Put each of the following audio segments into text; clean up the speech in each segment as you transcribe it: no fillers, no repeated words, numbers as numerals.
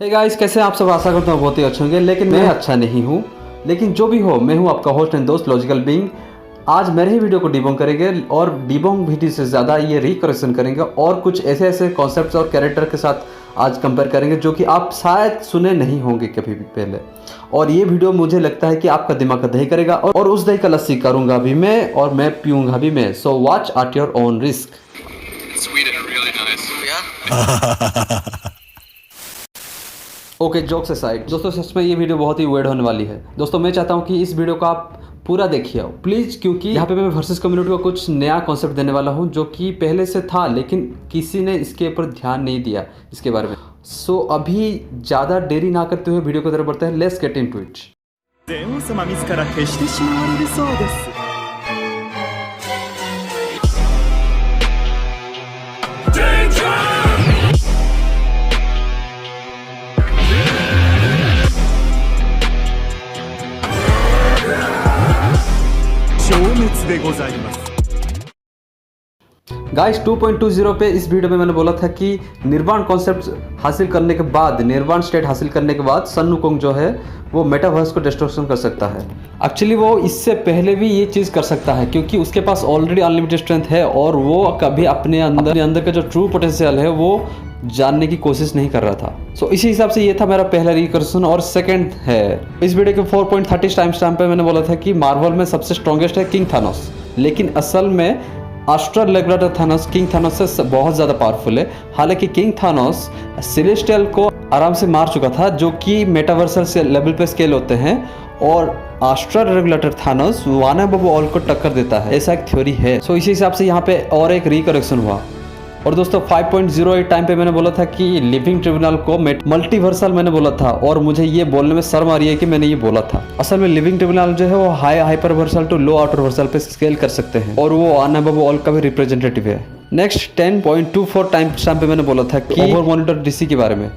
Hey guys, कैसे आप सब? आशा करता हूँ बहुत ही अच्छे होंगे, लेकिन मैं अच्छा नहीं हूँ। लेकिन जो भी हो, मैं हूँ आपका होस्ट एंड दोस्त लॉजिकल बीइंग। आज मेरे ही वीडियो को डिबंक करेंगे और डिबंक वीडियो से ज़्यादा ये रिकरेक्शन करेंगे और कुछ ऐसे ऐसे कॉन्सेप्ट्स और कैरेक्टर के साथ आज कंपेयर करेंगे जो कि आप शायद सुने नहीं होंगे कभी भी पहले। और ये वीडियो मुझे लगता है कि आपका दिमाग का दही करेगा और उस दही का लस्सी करूँगा भी मैं और मैं पीऊँगा भी मैं। So watch at your own risk. Okay, jokes aside दोस्तों, सच में ये वीडियो बहुत ही वेड होने वाली है। दोस्तों, मैं चाहता हूँ कि इस वीडियो को आप पूरा देखिए प्लीज़, क्योंकि यहाँ पे मैं वर्सेस कम्युनिटी को कुछ नया कॉन्सेप्ट देने वाला हूँ जो कि पहले से था लेकिन किसी ने इसके ऊपर ध्यान नहीं दिया इसके बारे में। सो अभी ज़्यादा देरी ना करते हुए वीडियो की तरफ बढ़ते हैं। Let's get into it. ゼウス様自ら消してしまわれるそうです。 消滅でございます。 guys 2.20 पे इस वीडियो में मैंने बोला था कि निर्वाण कॉन्सेप्ट हासिल करने के बाद, निर्वाण स्टेट हासिल करने के बाद सन वुकोंग जो है वो मेटावर्स को डिस्ट्रक्शन कर सकता है। एक्चुअली वो इससे पहले भी ये चीज़ कर सकता है क्योंकि उसके पास ऑलरेडी अनलिमिटेड स्ट्रेंथ है और वो कभी अपने अंदर का जो ट्रू पोटेंशियल है वो जानने की कोशिश नहीं कर रहा था। सो इसी हिसाब से ये था मेरा पहला रिकर्सन। और सेकंड है इस वीडियो के 4.30 टाइम स्टैम्प पे मैंने बोला था कि मार्वल में सबसे स्ट्रॉन्गेस्ट है किंग थानोस, लेकिन असल में astral regulator Thanos king Thanos से बहुत ज़्यादा पावरफुल है। हालांकि किंग थानोस सेलेस्टियल को आराम से मार चुका था जो कि मेटावर्सल से लेवल पे स्केल होते हैं, और astral regulator Thanos one above all को टक्कर देता है, ऐसा एक थ्योरी है। सो इसी हिसाब से यहाँ पे और एक रिकरेक्शन हुआ। और दोस्तों 5.08 टाइम पे मैंने बोला था कि लिविंग ट्रिब्यूनल को मल्टीवर्सल मैंने बोला था, और मुझे ये बोलने में शर्म आ रही है कि मैंने ये बोला था। असल में लिविंग ट्रिब्यूनल जो है वो हाई हाइपरवर्सल टू लो आउटरवर्सल पे स्केल कर सकते हैं और वो वन अबव ऑल का भी रिप्रेजेंटेटिव है। नेक्स्ट 10.24 टाइम स्टैम्प पे मैंने बोला था कि ओवर मॉनिटर डीसी के बारे में।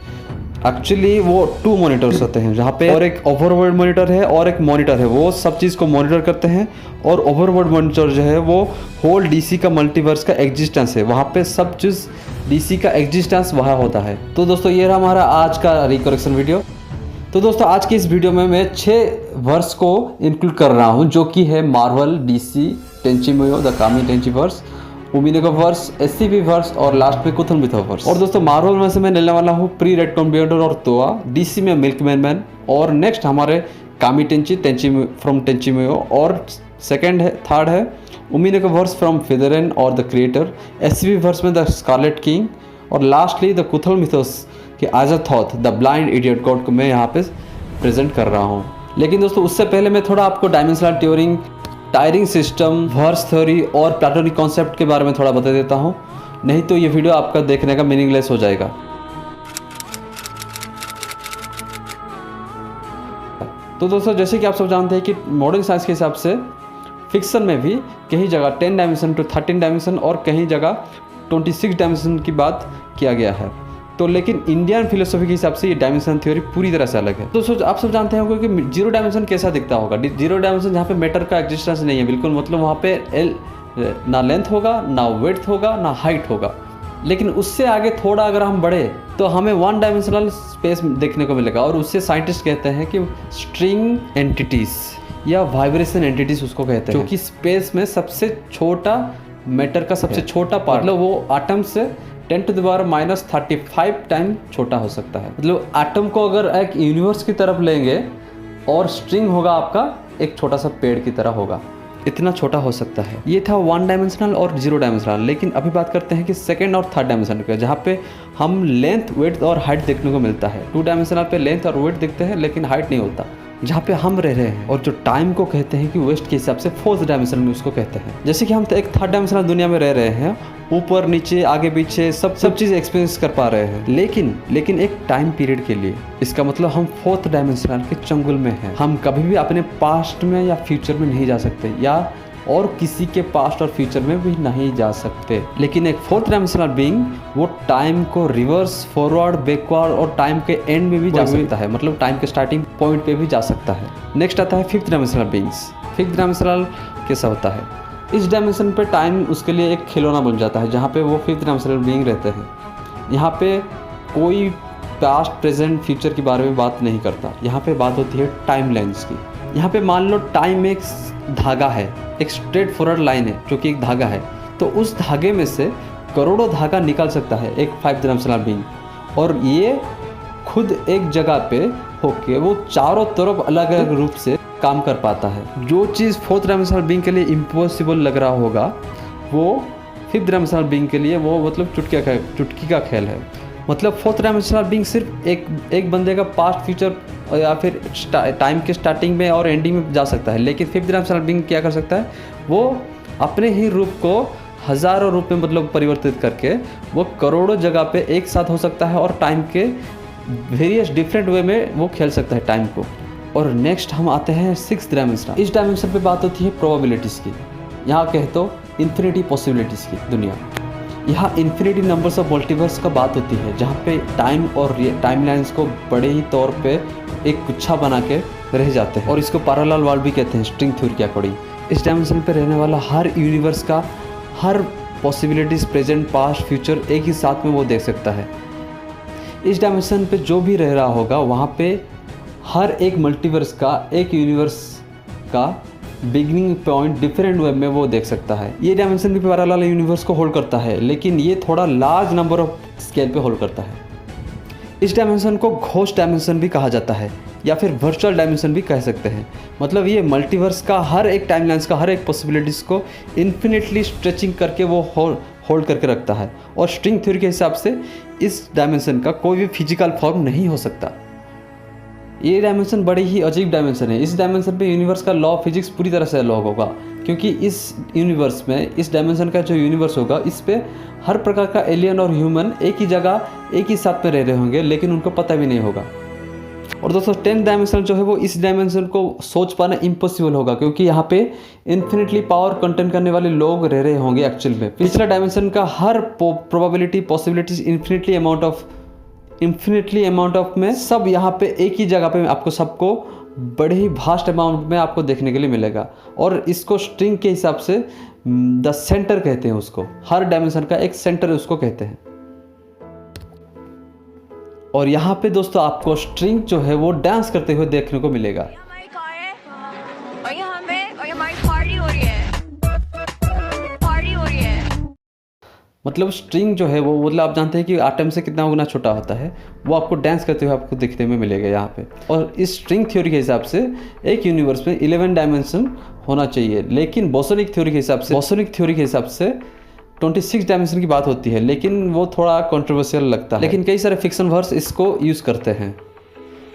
एक्चुअली वो 2 मॉनिटर्स होते हैं जहाँ पे और एक ओवरवर्ल्ड मॉनिटर है और एक मॉनिटर है, वो सब चीज़ को मॉनिटर करते हैं। और ओवरवर्ल्ड मॉनिटर जो है वो होल डीसी का मल्टीवर्स का एग्जिस्टेंस है, वहाँ पे सब चीज़ डीसी का एग्जिस्टेंस वहाँ होता है। तो दोस्तों ये रहा हमारा आज का रिकरेक्शन वीडियो। तो दोस्तों आज की इस वीडियो में मैं 6 वर्स को इंक्लूड कर रहा हूँ जो कि है मार्वल, डीसी, टेंची मुयो द कामी टेंची वर्स, उमिनेको वर्स, एससीपी वर्स और लास्ट में कुथल मिथो वर्स। और दोस्तों मार्वल में से मैं लेने वाला हूँ प्री रेडकॉन बियॉन्डर और तोआ, डीसी में मिल्कमैन मैन, और नेक्स्ट हमारे कामी टेंची फ्रॉम टेंची मुयो, और सेकंड है थर्ड है उमिनेको वर्स फ्रॉम फिदरेन और द क्रिएटर, एससीपी वर्स में द स्कारलेट किंग, और लास्टली द कुथल मिथोस के आजाथॉथ द ब्लाइंड इडियट गॉड को मैं यहाँ पे प्रेजेंट कर रहा हूँ। लेकिन दोस्तों उससे पहले मैं थोड़ा आपको dimensional Turing, tiring system, verse theory और प्लेटोनिक कॉन्सेप्ट के बारे में थोड़ा बता देता हूँ, नहीं तो ये वीडियो आपका देखने का मीनिंगलेस हो जाएगा। तो दोस्तों जैसे कि आप सब जानते हैं कि मॉडर्न साइंस के हिसाब से फिक्शन में भी कहीं जगह 10 डायमेंशन टू 13 डायमेंशन और कहीं जगह 26 डायमेंशन की बात किया गया है। तो लेकिन इंडियन फिलोसफी के हिसाब से ये डायमेंशन थ्योरी पूरी तरह से अलग है। तो आप सब जानते होंगे कि जीरो डायमेंशन कैसा दिखता होगा। जीरो डायमेंशन जहाँ पे मैटर का एग्जिस्टेंस नहीं है बिल्कुल, मतलब वहाँ पे ना लेंथ होगा, ना विड्थ होगा, ना हाइट होगा। लेकिन उससे आगे थोड़ा अगर हम बढ़े तो हमें 1 डायमेंशनल स्पेस देखने को मिलेगा, और उससे साइंटिस्ट कहते हैं कि स्ट्रिंग एंटिटीज या वाइब्रेशन एंटिटीज उसको कहते हैं, जो कि स्पेस में सबसे छोटा मैटर का सबसे छोटा पार्ट, मतलब वो आटम से 10⁻⁻35 टाइम छोटा हो सकता है। मतलब एटम को अगर एक यूनिवर्स की तरफ लेंगे और स्ट्रिंग होगा आपका एक छोटा सा पेड़ की तरह होगा, इतना छोटा हो सकता है। ये था 1 डायमेंशनल और 0 डायमेंशनल। लेकिन अभी बात करते हैं कि सेकंड और थर्ड डायमेंशन का, जहाँ पे हम लेंथ, विड्थ और हाइट देखने को मिलता है। 2 डायमेंशनल पे लेंथ और विड्थ दिखते हैं लेकिन हाइट नहीं होता, जहाँ पे हम रह रहे हैं। और जो टाइम को कहते हैं कि वेस्ट के हिसाब से 4th डायमेंशन में उसको कहते हैं। जैसे कि हम एक 3rd डायमेंशनल दुनिया में रह रहे हैं, ऊपर नीचे आगे पीछे सब चीज़ एक्सपीरियंस कर पा रहे हैं, लेकिन एक टाइम पीरियड के लिए। इसका मतलब हम 4th डायमेंशनल के चंगुल में हैं। हम कभी भी अपने पास्ट में या फ्यूचर में नहीं जा सकते, या और किसी के पास्ट और फ्यूचर में भी नहीं जा सकते। लेकिन एक 4th डायमेंशनल बीइंग वो टाइम को रिवर्स, फॉरवर्ड, बैकवर्ड और टाइम के एंड में भी जा सकता है, मतलब टाइम के स्टार्टिंग पॉइंट पे भी जा सकता है। नेक्स्ट आता है 5th dimensional beings. 5th dimensional कैसा होता है? इस डायमेंशन पे टाइम उसके लिए एक खिलौना बन जाता है, जहाँ पे वो 5th डायमेंशनल बीइंग रहते हैं। यहाँ पे कोई पास्ट प्रेजेंट फ्यूचर के बारे में बात नहीं करता। यहाँ पे बात होती है टाइम लाइन्स की। यहाँ पे मान लो टाइम एक धागा है, एक स्ट्रेट फॉरवर्ड लाइन है जो कि एक धागा है, तो उस धागे में से करोड़ों धागा निकल सकता है एक 5 डायमेंशनल बीइंग, और ये खुद एक जगह पे होके वो चारों तरफ अलग अलग रूप से काम कर पाता है। जो चीज़ 4th डायमेंशनल बीइंग के लिए इम्पॉसिबल लग रहा होगा वो 5th डायमेंशनल बीइंग के लिए वो मतलब चुटकी का खेल है। मतलब 4th डायमेंशनल बीइंग सिर्फ एक बंदे का पास्ट फ्यूचर या फिर टाइम के स्टार्टिंग में और एंडिंग में जा सकता है, लेकिन 5th डायमेंशनल बीइंग क्या कर सकता है, वो अपने ही रूप को हज़ारों रूप में मतलब परिवर्तित करके वो करोड़ों जगह पे एक साथ हो सकता है और टाइम के वेरियस डिफरेंट वे में वो खेल सकता है टाइम को। और नेक्स्ट हम आते हैं 6th डायमेंशन। इस डायमेंशन पे बात होती है प्रोबेबिलिटीज़ की, यहाँ कह तो इन्फिनिटी पॉसिबिलिटीज़ की दुनिया। यहाँ इन्फिनिटी नंबर्स ऑफ मल्टीवर्स का बात होती है, जहाँ पे टाइम और टाइम लाइन्स को बड़े ही तौर पे एक गुच्छा बना के रह जाते हैं, और इसको पैरेलल वर्ल्ड भी कहते हैं स्ट्रिंग थ्योरी के अकॉर्डिंग। इस डायमेंशन पे रहने वाला हर यूनिवर्स का हर पॉसिबिलिटीज़ प्रेजेंट पास्ट फ्यूचर एक ही साथ में वो देख सकता है। इस डायमेंशन पे जो भी रह रहा होगा वहाँ पे हर एक मल्टीवर्स का, एक यूनिवर्स का बिगिनिंग पॉइंट डिफरेंट वे में वो देख सकता है। ये डायमेंशन भी पैरेलल यूनिवर्स को होल्ड करता है, लेकिन ये थोड़ा लार्ज नंबर ऑफ स्केल पे होल्ड करता है। इस डायमेंशन को घोस्ट डायमेंशन भी कहा जाता है या फिर वर्चुअल डायमेंशन भी कह सकते हैं। मतलब ये मल्टीवर्स का हर एक टाइमलाइंस का हर एक पॉसिबिलिटीज़ को इन्फिनिटली स्ट्रेचिंग करके वो होल्ड करके रखता है, और स्ट्रिंग थ्योरी के हिसाब से इस डायमेंशन का कोई भी फिजिकल फॉर्म नहीं हो सकता। ये डायमेंशन बड़ी ही अजीब डायमेंशन है। इस डायमेंशन पे यूनिवर्स का लॉ ऑफ फिजिक्स पूरी तरह से अलग होगा, क्योंकि इस यूनिवर्स में, इस डायमेंशन का जो यूनिवर्स होगा, इस पे हर प्रकार का एलियन और ह्यूमन एक ही जगह एक ही साथ में रह रहे होंगे, लेकिन उनको पता भी नहीं होगा। और दोस्तों 10th डायमेंशन जो है वो इस डायमेंशन को सोच पाना इम्पॉसिबल होगा, क्योंकि यहाँ पे इन्फिनिटली पावर कंटेंट करने वाले लोग रह रहे होंगे एक्चुअल में। पिछला डायमेंशन का हर probability possibilities infinitely amount of में सब यहाँ पे एक ही जगह पे आपको सबको बड़े ही वास्ट अमाउंट में आपको देखने के लिए मिलेगा, और इसको स्ट्रिंग के हिसाब से द सेंटर कहते हैं उसको। हर डायमेंशन का एक सेंटर उसको कहते हैं। और यहाँ पे दोस्तों आपको स्ट्रिंग जो है वो डांस करते हुए देखने को मिलेगा। हमारी कार है और यहाँ पे और हमारी पार्टी हो रही है। मतलब स्ट्रिंग जो है वो, मतलब आप जानते हैं कि आटम से कितना गुना छोटा होता है, वो आपको डांस करते हुए आपको दिखने में मिलेगा यहाँ पे। और इस स्ट्रिंग थ्योरी के हिसाब से एक यूनिवर्स में 11 डायमेंशन होना चाहिए, लेकिन बोसोनिक थ्योरी के हिसाब से 26 डायमेंशन की बात होती है, लेकिन वो थोड़ा कंट्रोवर्शियल लगता है। लेकिन कई सारे फिक्शन वर्स इसको यूज़ करते हैं।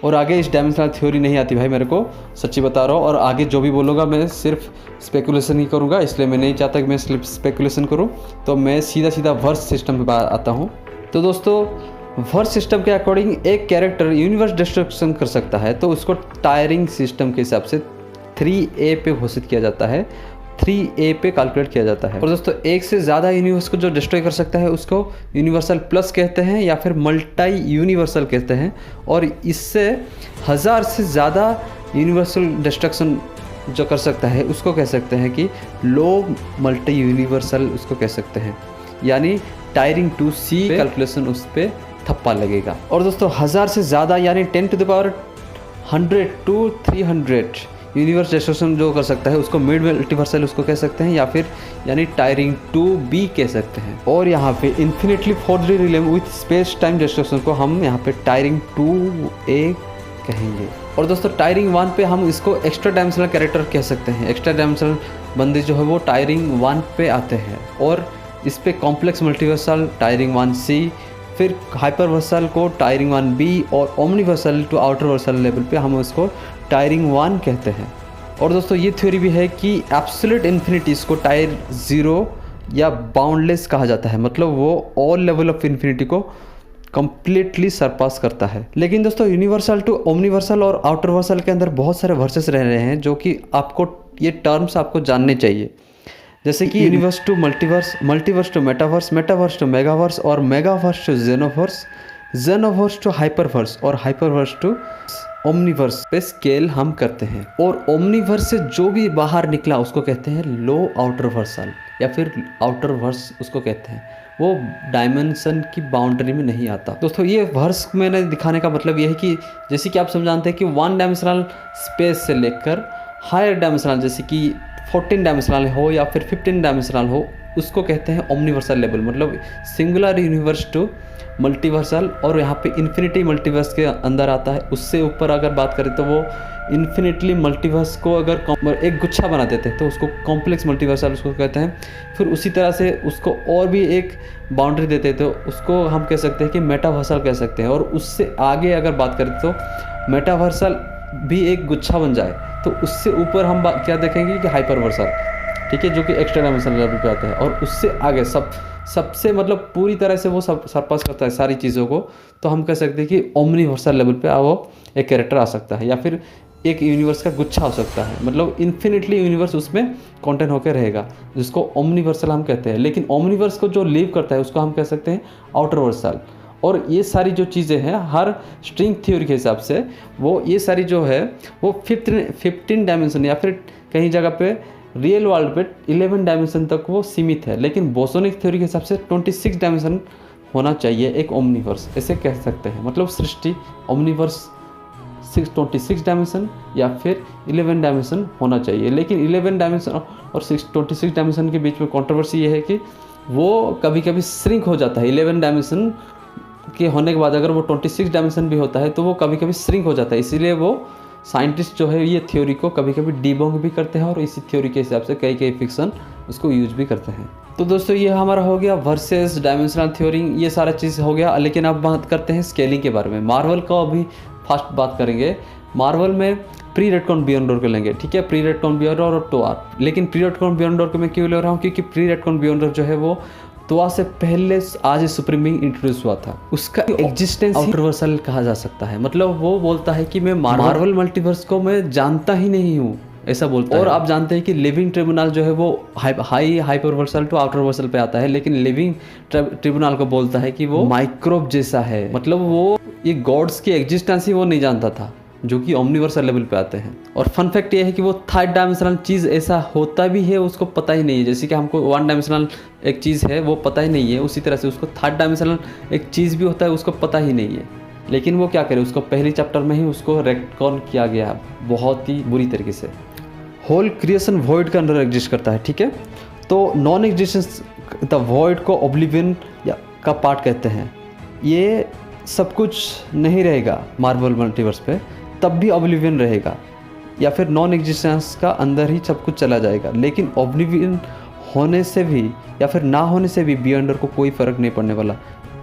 और आगे इस डायमेंशनल थ्योरी नहीं आती भाई, मेरे को सच्ची बता रहा हूँ। और आगे जो भी बोलूँगा मैं सिर्फ स्पेकुलेशन ही करूँगा, इसलिए मैं नहीं चाहता कि मैं सिर्फ स्पेकुलेशन करूँ, तो मैं सीधा वर्स सिस्टम पे आता हूँ। तो दोस्तों वर्स सिस्टम के अकॉर्डिंग एक कैरेक्टर यूनिवर्स डिस्ट्रक्शन कर सकता है, तो उसको टायरिंग सिस्टम के हिसाब से 3A पे घोषित किया जाता है, 3A पे कैलकुलेट किया जाता है। और दोस्तों एक से ज़्यादा यूनिवर्स को जो डिस्ट्रॉय कर सकता है उसको यूनिवर्सल प्लस कहते हैं या फिर मल्टी यूनिवर्सल कहते हैं। और इससे 1000 से ज़्यादा यूनिवर्सल डिस्ट्रक्शन जो कर सकता है उसको कह सकते हैं कि लो मल्टी यूनिवर्सल उसको कह सकते हैं, यानी टायरिंग 2C कैलकुलेशन उस पर थप्पा लगेगा। और दोस्तों 1000 से ज़्यादा यानी 10⁻100 to 300 यूनिवर्स डिस्ट्रक्शन जो कर सकता है उसको मिड मल्टीवर्सल उसको कह सकते हैं, या फिर यानी टायरिंग 2B कह सकते हैं। और यहाँ पे infinitely forgery realm with space time destruction को हम यहाँ पे टायरिंग 2A कहेंगे। और दोस्तों टायरिंग 1 पे हम इसको एक्स्ट्रा डायमेंशनल कैरेक्टर कह सकते हैं। एक्स्ट्रा डायमेंशनल बंदे जो है वो टायरिंग 1 पे आते हैं, और इस पे कॉम्प्लेक्स मल्टीवर्सल टायरिंग 1C, फिर हाइपरवर्सल को टायरिंग 1B, और ओमनीवर्सल टू आउटर वर्सल लेवल पे हम उसको टायरिंग 1 कहते हैं। और दोस्तों ये थ्योरी भी है कि एब्सोल्यूट इन्फिनिटीज़ को टायर 0 या बाउंडलेस कहा जाता है, मतलब वो ऑल लेवल ऑफ इन्फिनिटी को कंप्लीटली सरपास करता है। लेकिन दोस्तों यूनिवर्सल टू ओमनीवर्सल और आउटर वर्सल के अंदर बहुत सारे वर्सेस रह रहे हैं, जो कि आपको ये टर्म्स आपको जानने चाहिए, जैसे कि universe to multiverse, multiverse to metaverse, metaverse to megaverse, और megaverse to xenoverse, xenoverse to hyperverse, और हाइपरवर्स टू ओमनीवर्स पे स्केल हम करते हैं। और ओमनीवर्स से जो भी बाहर निकला उसको कहते हैं लो आउटर वर्सल या फिर आउटर वर्स उसको कहते हैं। वो डायमेंशन की बाउंड्री में नहीं आता। दोस्तों ये वर्स मैंने दिखाने का मतलब ये है कि जैसे कि आप सब जानते हैं कि 1 डायमेंशनल स्पेस से लेकर हायर डायमेंशनल जैसे कि 14 डायमेंशनल हो या फिर 15 डायमेंशनल हो, उसको कहते हैं ओमनिवर्सल लेवल, मतलब सिंगुलर यूनिवर्स टू मल्टीवर्सल, और यहाँ पे इन्फिनिटी मल्टीवर्स के अंदर आता है। उससे ऊपर अगर बात करें तो वो इन्फिनिटली मल्टीवर्स को अगर एक गुच्छा बना देते हैं तो उसको कॉम्प्लेक्स मल्टीवर्सल उसको कहते हैं। फिर उसी तरह से उसको और भी एक बाउंड्री देते हैं तो उसको हम कह सकते हैं कि मेटावर्सल कह सकते हैं। और उससे आगे अगर बात करें तो मेटावर्सल भी एक गुच्छा बन जाए तो उससे ऊपर हम क्या देखेंगे कि हाइपरवर्सल, ठीक है, जो कि एक्स्ट्रा डायमेंशनल लेवल पे आता है। और उससे आगे सबसे मतलब पूरी तरह से वो सरपास करता है सारी चीज़ों को, तो हम कह सकते हैं कि ओमनिवर्सल लेवल पे वो एक कैरेक्टर आ सकता है, या फिर एक यूनिवर्स का गुच्छा हो सकता है, मतलब इन्फिनिटली यूनिवर्स उसमें कंटेंट होकर रहेगा, जिसको ओमनिवर्सल हम कहते हैं। लेकिन ओमनिवर्स को जो लीव करता है उसको हम कह सकते हैं आउटरवर्सल। और ये सारी जो चीज़ें हैं हर स्ट्रिंग थ्योरी के हिसाब से वो ये सारी जो है वो 15 डायमेंशन या फिर कहीं जगह पे रियल वर्ल्ड पे 11 डायमेंशन तक वो सीमित है। लेकिन बोसोनिक थ्योरी के हिसाब से 26 डायमेंशन होना चाहिए एक ओमनिवर्स, ऐसे कह सकते हैं। मतलब सृष्टि ओमनिवर्स 26 डायमेंशन या फिर 11 डायमेंशन होना चाहिए। लेकिन 11 डायमेंशन और 26 डायमेंशन के बीच में कंट्रोवर्सी ये है कि वो कभी कभी श्रिंक हो जाता है। 11 डायमेंशन के होने के बाद अगर वो 26 डायमेंशन भी होता है तो वो कभी कभी श्रिंक हो जाता है। इसीलिए वो साइंटिस्ट जो है ये थ्योरी को कभी कभी डीबंक भी करते हैं और इसी थ्योरी के हिसाब से कई फिक्शन उसको यूज भी करते हैं। तो दोस्तों ये हमारा हो गया वर्सेस डायमेंशनल थ्योरी, ये सारा चीज़ हो गया। लेकिन अब बात करते हैं स्केलिंग के बारे में। मार्वल का अभी फास्ट बात करेंगे। मार्वल में प्री रेडकॉन बियॉन्ड डोर को लेंगे, ठीक है, प्री रेडकॉन बियॉन्ड डोर और टोआ। लेकिन प्री रेडकॉन बियॉन्ड डोर को मैं क्यों ले रहा हूँ, क्योंकि प्री रेडकॉन बियॉन्ड डोर जो है वो टोआ से पहले आज सुप्रीम बीइंग इंट्रोड्यूस हुआ था। उसका एग्जिस्टेंस आउटरवर्सल कहा जा सकता है। मतलब वो बोलता है कि मैं मार्वल मल्टीवर्स को मैं जानता ही नहीं हूँ, ऐसा बोलता है। और आप जानते हैं कि लिविंग ट्रिब्यूनल जो है वो हाई हाइपरवर्सल टू आउटरवर्सल पे आता है, लेकिन लिविंग ट्रिब्यूनल को बोलता है कि वो माइक्रोब जैसा है। मतलब वो ये गॉड्स की एग्जिस्टेंस ही वो नहीं जानता था, जो कि ओमनिवर्सल लेवल पे आते हैं। और फन फैक्ट ये है कि वो थर्ड डायमेंशनल चीज़ ऐसा होता भी है उसको पता ही नहीं है। जैसे कि हमको 1 डायमेंशनल एक चीज़ है वो पता ही नहीं है, उसी तरह से उसको थर्ड डायमेंशनल एक चीज़ भी होता है उसको पता ही नहीं है। लेकिन वो क्या करे, उसको पहली चैप्टर में ही उसको रेक्टकॉन किया गया बहुत ही बुरी तरीके से। होल क्रिएशन वॉइड के अंदर एग्जिस्ट करता है, ठीक है। तो नॉन एग्जिस्टेंस द वॉइड को ओब्लिवियन या का पार्ट कहते हैं। ये सब कुछ नहीं रहेगा मार्वल मल्टीवर्स पे, तब भी ओब्लिवियन रहेगा, या फिर नॉन एग्जिस्टेंस का अंदर ही सब कुछ चला जाएगा। लेकिन ओब्लिवियन होने से भी या फिर ना होने से भी बियॉन्डर को कोई फ़र्क नहीं पड़ने वाला।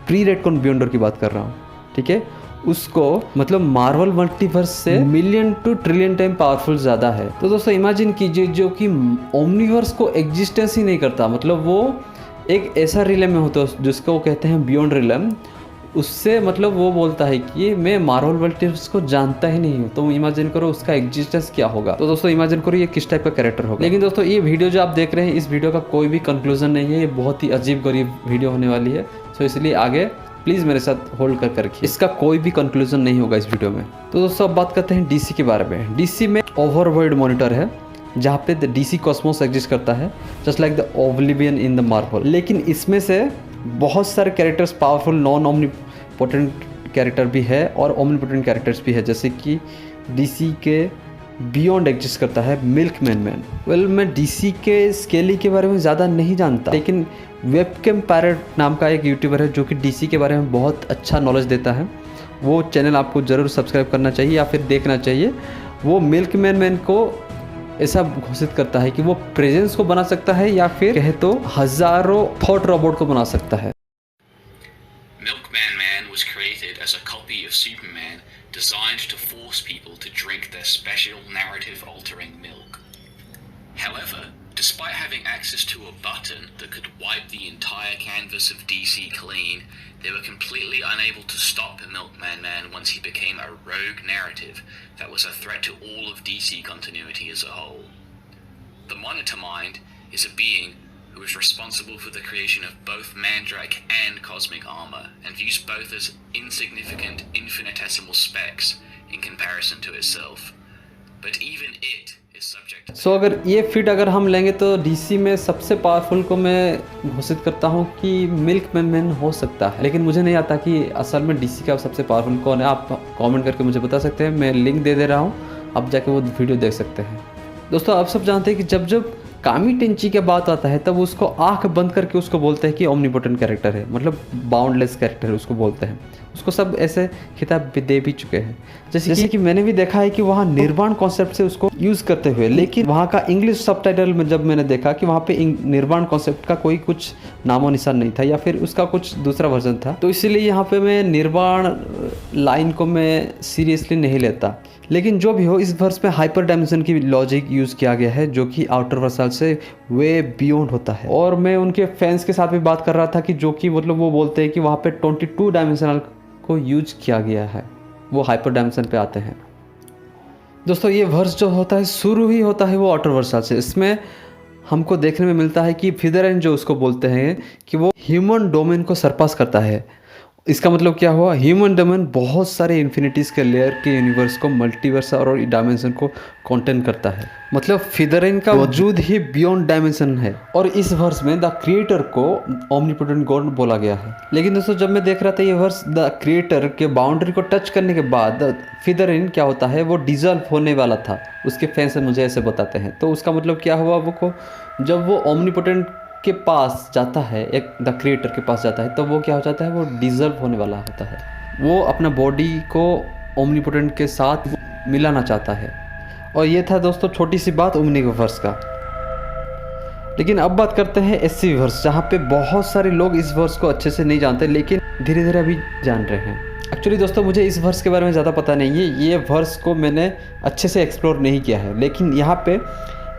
प्री रेडकॉन बियॉन्डर की बात कर रहा हूँ, ठीक है। उसको मतलब मार्वल मल्टीवर्स से million two trillion time powerful ज़्यादा है। तो दोस्तों इमेजिन कीजिए जो कि ओमनिवर्स को एग्जिस्टेंस ही नहीं करता, मतलब वो एक ऐसा रिलम में होता है जिसको वो कहते हैं बियॉन्ड रिलम। उससे मतलब वो बोलता है कि मैं मार्वल मल्टीवर्स को जानता ही नहीं हूँ। तो इमेजिन करो उसका एग्जिस्टेंस क्या होगा। तो दोस्तों इमेजिन करो ये किस टाइप का कैरेक्टर होगा। लेकिन दोस्तों ये वीडियो जो आप देख रहे हैं, इस वीडियो का कोई भी कंक्लूजन नहीं है, ये बहुत ही अजीब गरीब वीडियो होने वाली है। तो इसलिए आगे प्लीज़ मेरे साथ होल्ड करके रखिए, इसका कोई भी कंक्लूजन नहीं होगा इस वीडियो में। तो दोस्तों अब बात करते हैं डीसी के बारे में। डीसी में ओवरवर्ल्ड मॉनिटर है जहाँ पे द डीसी कॉस्मोस एग्जिस्ट करता है, just like the oblivion in the Marvel. लेकिन इसमें से बहुत सारे characters powerful non omnipotent character भी है और ओमनीपोटेंट कैरेक्टर्स भी है, जैसे कि डीसी के बियॉन्ड एग्जिस्ट करता है मिल्कमैन मैन। वेल मैं डीसी के स्केली के बारे में ज़्यादा नहीं जानता, लेकिन वेबकैम पैरेट नाम का एक यूट्यूबर है जो कि डीसी के बारे में बहुत अच्छा नॉलेज देता है। वो चैनल आपको ज़रूर सब्सक्राइब करना चाहिए या फिर देखना चाहिए। वो मिल्कमैन मैन को ऐसा घोषित करता है कि वो प्रेजेंस को बना सकता है या फिर कहे तो हज़ारों थॉट रोबोट को बना सकता है। Milkman Man was created as a copy of Superman designed to force people to drink their special narrative-altering milk. However, despite having access to a button that could wipe the entire canvas of DC clean, they were completely unable to stop Milkman Man once he became a rogue narrative that was a threat to all of DC continuity as a whole. The Monitor Mind is a being who is responsible for the creation of both Mandrake and cosmic armor, and views both as insignificant infinitesimal specks in comparison to itself. But even it is subject to सो अगर ये fit अगर हम लेंगे तो DC में सबसे powerful को मैं घोषित करता हूँ कि मिल्क मैन हो सकता है, लेकिन मुझे नहीं आता कि असल में डीसी का सबसे पावरफुल कौन है। आप कमेंट करके मुझे बता सकते हैं, मैं लिंक दे दे रहा हूँ, आप जाके वो वीडियो देख सकते हैं। दोस्तों आप सब जानते हैं कि जब जब कामी टेंची के बात आता है तब उसको आंख बंद करके उसको बोलते हैं कि ओमनीपोटेंट कैरेक्टर है, मतलब बाउंडलेस कैरेक्टर है उसको बोलते हैं। उसको सब ऐसे खिताब भी दे भी चुके हैं, जैसे कि मैंने भी देखा है कि वहाँ निर्वाण कॉन्सेप्ट से उसको यूज़ करते हुए, लेकिन वहाँ का इंग्लिश सबटाइटल में जब मैंने देखा कि वहाँ पे निर्वाण कॉन्सेप्ट का कोई कुछ नामो निशान नहीं था या फिर उसका कुछ दूसरा वर्जन था, तो इसीलिए यहाँ पे मैं निर्वाण लाइन को मैं सीरियसली नहीं लेता। लेकिन जो भी हो, इस वर्स में हाइपर डायमेंशन की लॉजिक यूज़ किया गया है जो कि आउटर वर्सल से वे बियॉन्ड होता है। और मैं उनके फैंस के साथ भी बात कर रहा था कि जो कि मतलब वो बोलते हैं कि वहाँ पे 22 डायमेंशनल को यूज किया गया है, वो हाइपर डायमेंशन पे आते हैं। दोस्तों ये वर्स जो होता है शुरू ही होता है वो आउटर वर्सल से। इसमें हमको देखने में मिलता है कि फिदरेन जो उसको बोलते हैं कि वो ह्यूमन डोमेन को सरपास करता है। इसका मतलब क्या हुआ, ह्यूमन डोमेन बहुत सारे इन्फिनिटीज़ के लेयर के यूनिवर्स को, मल्टीवर्स और डायमेंशन को कंटेन करता है। मतलब फिदरेन का वजूद ही बियॉन्ड डायमेंशन है। और इस वर्स में द क्रिएटर को ओमनीपोटेंट गॉड बोला गया है। लेकिन दोस्तों जब मैं देख रहा था ये वर्स, द क्रिएटर के बाउंड्री को टच करने के बाद फिदरेन क्या होता है वो डिजॉल्व होने वाला था, उसके फैंस मुझे ऐसे बताते हैं। तो उसका मतलब क्या हुआ, वो को जब वो ओमनीपोटेंट के पास जाता है, एक द क्रिएटर के पास जाता है, तो वो क्या हो जाता है, वो डिजर्व होने वाला होता है। वो अपना बॉडी को ओमनीपोटेंट के साथ मिलाना चाहता है। और ये था दोस्तों छोटी सी बात ओमनीवर्स का। लेकिन अब बात करते हैं एससी वर्स, जहाँ पे बहुत सारे लोग इस वर्स को अच्छे से नहीं जानते, लेकिन धीरे धीरे अभी जान रहे हैं। एक्चुअली दोस्तों मुझे इस वर्स के बारे में ज़्यादा पता नहीं है, ये वर्स को मैंने अच्छे से एक्सप्लोर नहीं किया है। लेकिन यहाँ पे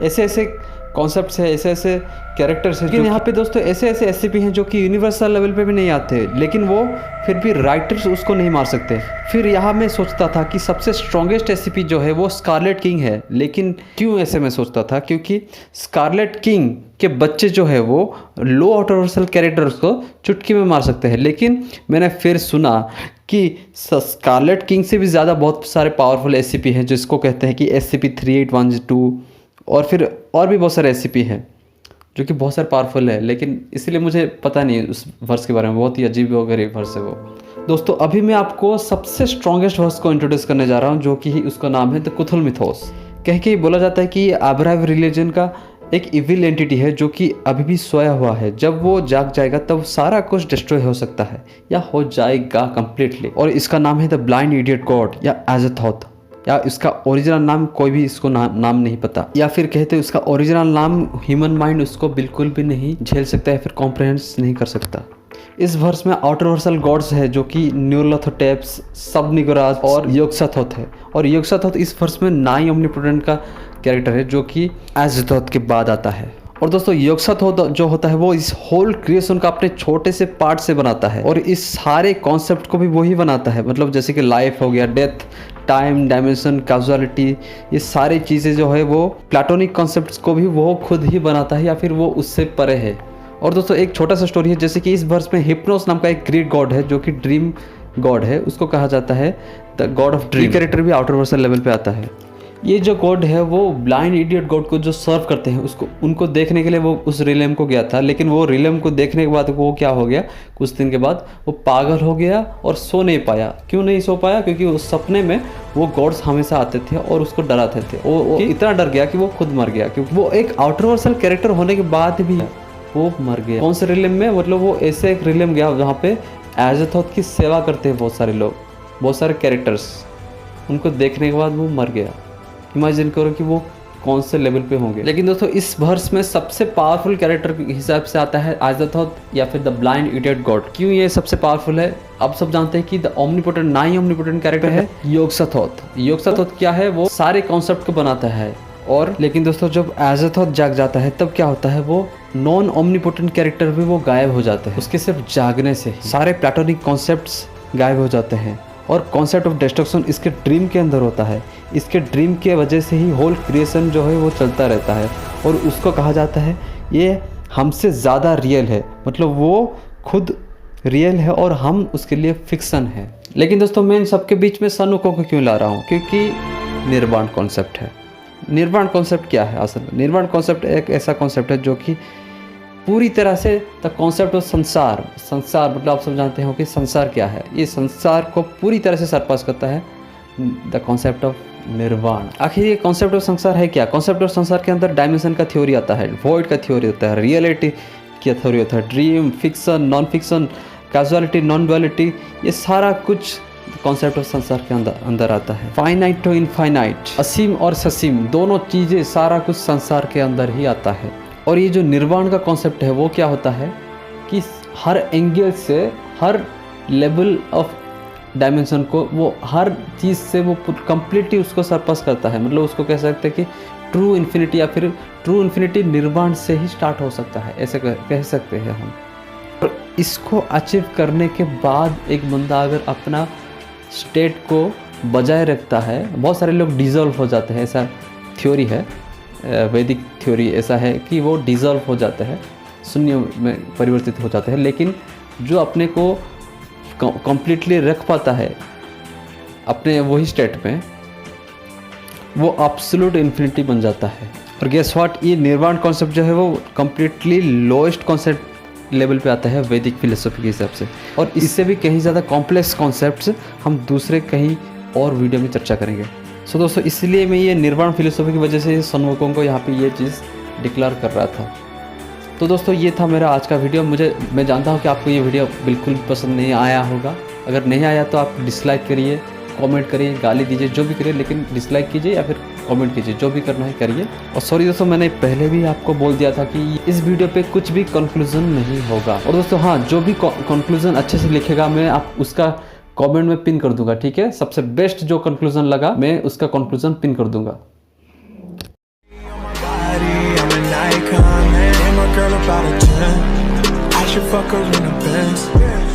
ऐसे ऐसे कॉन्सेप्ट्स है, ऐसे ऐसे कैरेक्टर्स हैं, लेकिन यहाँ पे दोस्तों ऐसे ऐसे एससीपी हैं जो कि यूनिवर्सल लेवल पे भी नहीं आते, लेकिन वो फिर भी राइटर्स उसको नहीं मार सकते। फिर यहाँ मैं सोचता था कि सबसे स्ट्रॉन्गेस्ट एससीपी जो है वो स्कारलेट किंग है। लेकिन क्यों ऐसे मैं सोचता था, क्योंकि स्कारलेट किंग के बच्चे जो है वो लो यूनिवर्सल कैरेक्टर्स को चुटकी में मार सकते हैं। लेकिन मैंने फिर सुना कि स्कारलेट किंग से भी ज़्यादा बहुत सारे पावरफुल एससीपी हैं, जिसको कहते हैं कि SCP-3812 और फिर और भी बहुत सारे एससीपी हैं जो कि बहुत सारे पावरफुल है। लेकिन इसलिए मुझे पता नहीं उस वर्स के बारे में, बहुत ही अजीब व गरीब वर्स है वो। दोस्तों अभी मैं आपको सबसे स्ट्रॉन्गेस्ट वर्स को इंट्रोड्यूस करने जा रहा हूँ, जो कि उसका नाम है द कुथुल मिथोस। कह के बोला जाता है कि ये अब्राइव रिलीजन का एक इविल एंटिटी है जो कि अभी भी सोया हुआ है। जब वो जाग जाएगा तब सारा कुछ डिस्ट्रॉय हो सकता है या हो जाएगा कंप्लीटली। और इसका नाम है द ब्लाइंड इडियट गॉड या एज़थोथ, या इसका ओरिजिनल नाम कोई भी इसको नाम नहीं पता, या फिर कहते हैं उसका ओरिजिनल नाम ह्यूमन माइंड उसको बिल्कुल भी नहीं झेल सकता या फिर कॉम्प्रहेंस नहीं कर सकता। इस वर्स में आउटरवर्सल गॉड्स है जो कि न्यूरलोथोटेप्स, सबनिगोराज और योगसाथोथ है। और योगसाथोथ इस वर्स में नाई ओमनीपोटेंट का कैरेक्टर है जो कि एज़थोथ के बाद आता है। और दोस्तों योगसाथोथ जो होता है वो इस होल क्रिएशन का अपने छोटे से पार्ट से बनाता है और इस सारे कॉन्सेप्ट को भी वही बनाता है। मतलब जैसे कि लाइफ हो गया, डेथ, टाइम, डायमेंशन, काजुअलिटी, ये सारी चीज़ें जो है वो प्लाटोनिक कॉन्सेप्ट्स को भी वो खुद ही बनाता है या फिर वो उससे परे है। और दोस्तों एक छोटा सा स्टोरी है, जैसे कि इस वर्स में हिप्नोस नाम का एक ग्रेट गॉड है जो कि ड्रीम गॉड है, उसको कहा जाता है the God of dream. Character भी आउटर वर्सल लेवल पे आता है। ये जो गॉड है वो ब्लाइंड इडियट गॉड को जो सर्व करते हैं उसको, उनको देखने के लिए वो उस रिलेम को गया था। लेकिन वो रिलेम को देखने के बाद वो क्या हो गया, कुछ दिन के बाद वो पागल हो गया और सो नहीं पाया। क्यों नहीं सो पाया, क्योंकि उस सपने में वो गॉड्स हमेशा आते थे और उसको डराते थे। वो इतना डर गया कि वो खुद मर गया, क्योंकि वो एक आउटर वर्सल कैरेक्टर होने के बाद भी वो मर गया। कौन से रिलेम में, मतलब वो ऐसे एक रिलेम गया जहाँ पे एज़थोथ की सेवा करते हैं बहुत सारे लोग, बहुत सारे कैरेक्टर्स, उनको देखने के बाद वो मर गया। इमेजिन करो कि वो कौन से लेवल पे होंगे। लेकिन दोस्तों इस वर्स में सबसे पावरफुल कैरेक्टर के हिसाब से आता है एज़थोथ या फिर द ब्लाइंड इडियट गॉड। क्यों ये सबसे पावरफुल है, आप सब जानते हैं कि द ओमनीपोटेंट नाई ओमनीपोटेंट कैरेक्टर है योगसाथोथ। योगसाथोथ क्या है, वो सारे कॉन्सेप्ट को बनाता है। और लेकिन दोस्तों जब एज़थोथ जाग जाता है तब क्या होता है, वो नॉन ओमनीपोटेंट कैरेक्टर भी वो गायब हो जाते हैं। उसके सिर्फ जागने से सारे प्लाटोनिक कॉन्सेप्ट्स गायब हो जाते हैं और कॉन्सेप्ट ऑफ डिस्ट्रक्शन इसके ड्रीम के अंदर होता है। इसके ड्रीम के वजह से ही होल क्रिएशन जो है वो चलता रहता है और उसको कहा जाता है ये हमसे ज़्यादा रियल है, मतलब वो खुद रियल है और हम उसके लिए फिक्सन है। लेकिन दोस्तों मैं इन सबके बीच में सनुको को क्यों ला रहा हूँ, क्योंकि निर्वाण कॉन्सेप्ट है। निर्वाण कॉन्सेप्ट क्या है असल में? निर्वाण कॉन्सेप्ट एक ऐसा कॉन्सेप्ट है जो कि पूरी तरह से द कॉन्सेप्ट ऑफ संसार मतलब आप सब जानते हो कि संसार क्या है। ये संसार को पूरी तरह से सरपास करता है द कॉन्सेप्ट ऑफ निर्वाण। आखिर ये कॉन्सेप्ट ऑफ संसार है क्या? कॉन्सेप्ट ऑफ संसार के अंदर डायमेंशन का थ्योरी आता है, वॉइड का थ्योरी होता है, रियलिटी का थ्योरी होता है, dream, fiction, non fiction, casualty, non duality, ये सारा कुछ कॉन्सेप्ट ऑफ संसार के अंदर आता है। फाइनाइट टू इनफाइनाइट, असीम और ससीम, दोनों चीज़ें सारा कुछ संसार के अंदर ही आता है। और ये जो निर्वाण का कॉन्सेप्ट है वो क्या होता है कि हर एंगल से, हर लेवल ऑफ डायमेंशन को, वो हर चीज़ से वो कंप्लीटली उसको सरपास करता है। मतलब उसको कह सकते हैं कि ट्रू इन्फिनिटी, या फिर ट्रू इन्फिनिटी निर्वाण से ही स्टार्ट हो सकता है, ऐसे कह सकते हैं हम। और इसको अचीव करने के बाद एक बंदा अगर अपना स्टेट को बजाय रखता है, बहुत सारे लोग डिज़ोल्व हो जाते हैं, ऐसा थ्योरी है, वैदिक थ्योरी ऐसा है कि वो डिज़ोल्व हो जाते हैं, शून्य में परिवर्तित हो जाते हैं। लेकिन जो अपने को कंप्लीटली रख पाता है अपने वही स्टेट में, वो एब्सोल्यूट इन्फिनिटी बन जाता है। और गेस व्हाट, ये निर्वाण कॉन्सेप्ट जो है वो कंप्लीटली लोएस्ट कॉन्सेप्ट लेवल पे आता है वैदिक फिलोसफी के हिसाब से। और इससे भी कहीं ज़्यादा कॉम्प्लेक्स कॉन्सेप्ट्स हम दूसरे कहीं और वीडियो में चर्चा करेंगे। सो दोस्तों, इसलिए मैं ये निर्वाण फिलोसफी की वजह से सन वुकोंग को यहाँ पे ये चीज़ डिक्लेयर कर रहा था। तो दोस्तों, ये था मेरा आज का वीडियो। मैं जानता हूँ कि आपको ये वीडियो बिल्कुल पसंद नहीं आया होगा। अगर नहीं आया तो आप डिसलाइक करिए, कमेंट करिए, गाली दीजिए, जो भी करिए, लेकिन डिसलाइक कीजिए या फिर कमेंट कीजिए, जो भी करना है करिए। और सॉरी दोस्तों, मैंने पहले भी आपको बोल दिया था कि इस वीडियो पे कुछ भी कंक्लूजन नहीं होगा। और दोस्तों हाँ, जो भी कंक्लूजन अच्छे से लिखेगा मैं आप उसका कमेंट में पिन कर दूंगा, ठीक है? सबसे बेस्ट जो कंक्लूजन लगा मैं उसका कंक्लूजन पिन कर दूंगा। Girl about a 10, I should fuck her in a Benz.